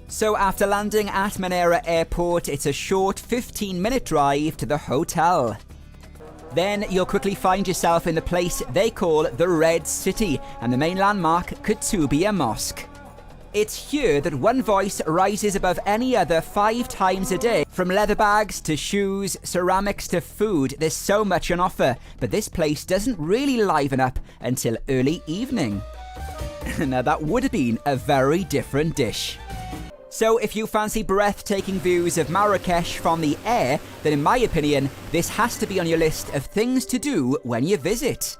So after landing at Manera Airport, it's a short 15-minute drive to the hotel. Then you'll quickly find yourself in the place they call the Red City, and the main landmark, Kutubia Mosque. It's here that one voice rises above any other 5 times a day. From leather bags to shoes, ceramics to food, there's so much on offer, but this place doesn't really liven up until early evening. Now that would have been a very different dish. So if you fancy breathtaking views of Marrakesh from the air, then in my opinion, this has to be on your list of things to do when you visit.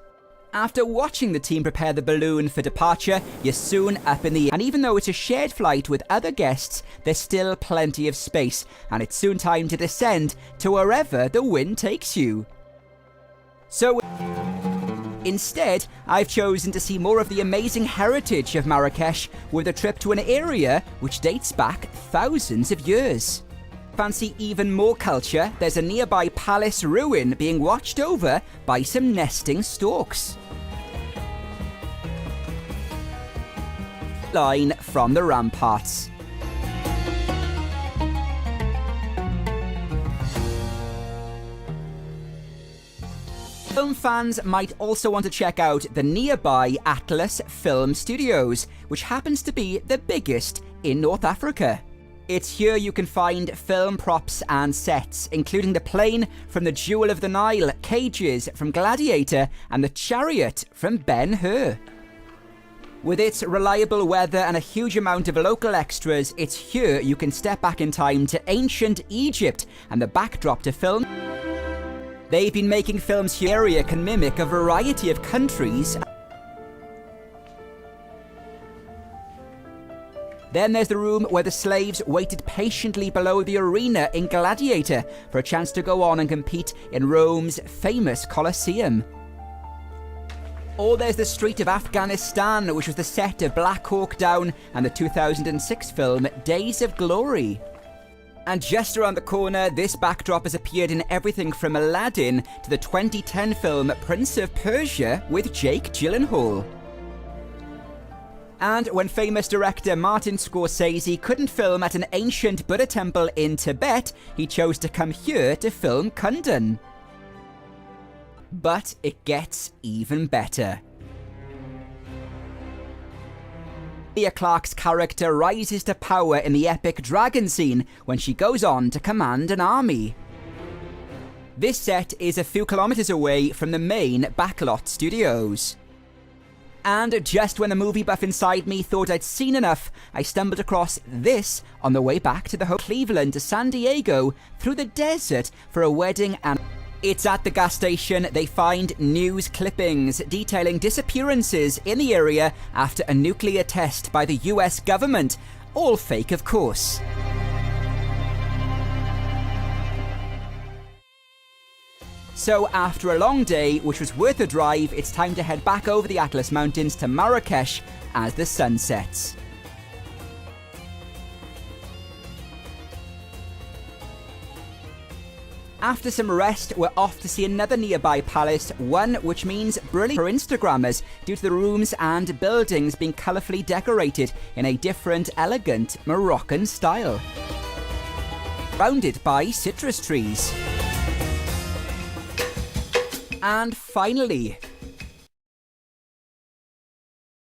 After watching the team prepare the balloon for departure, you're soon up in the air. And even though it's a shared flight with other guests, there's still plenty of space, and it's soon time to descend to wherever the wind takes you. So instead, I've chosen to see more of the amazing heritage of Marrakesh with a trip to an area which dates back thousands of years. Fancy even more culture? There's a nearby palace ruin being watched over by some nesting storks. Line from the ramparts. Film fans might also want to check out the nearby Atlas Film Studios, which happens to be the biggest in North Africa. It's here you can find film props and sets, including the plane from the Jewel of the Nile, cages from Gladiator, and the chariot from Ben-Hur. With its reliable weather and a huge amount of local extras, it's here you can step back in time to ancient Egypt and the backdrop to film. They've been making films here. The area can mimic a variety of countries. Then there's the room where the slaves waited patiently below the arena in Gladiator for a chance to go on and compete in Rome's famous Colosseum. Or there's the street of Afghanistan, which was the set of Black Hawk Down and the 2006 film Days of Glory. And just around the corner, this backdrop has appeared in everything from Aladdin to the 2010 film Prince of Persia with Jake Gyllenhaal. And when famous director Martin Scorsese couldn't film at an ancient Buddha temple in Tibet, he chose to come here to film Kundan. But it gets even better. Emilia Clarke's character rises to power in the epic dragon scene when she goes on to command an army. This set is a few kilometers away from the main Backlot Studios. And just when the movie buff inside me thought I'd seen enough, I stumbled across this on the way back to the Cleveland to San Diego through the desert for a wedding. And it's at the gas station they find news clippings detailing disappearances in the area after a nuclear test by the US government. All fake, of course. So after a long day, which was worth a drive, it's time to head back over the Atlas Mountains to Marrakesh as the sun sets. After some rest, we're off to see another nearby palace, one which means brilliant for Instagrammers due to the rooms and buildings being colourfully decorated in a different, elegant Moroccan style. Surrounded by citrus trees. And finally,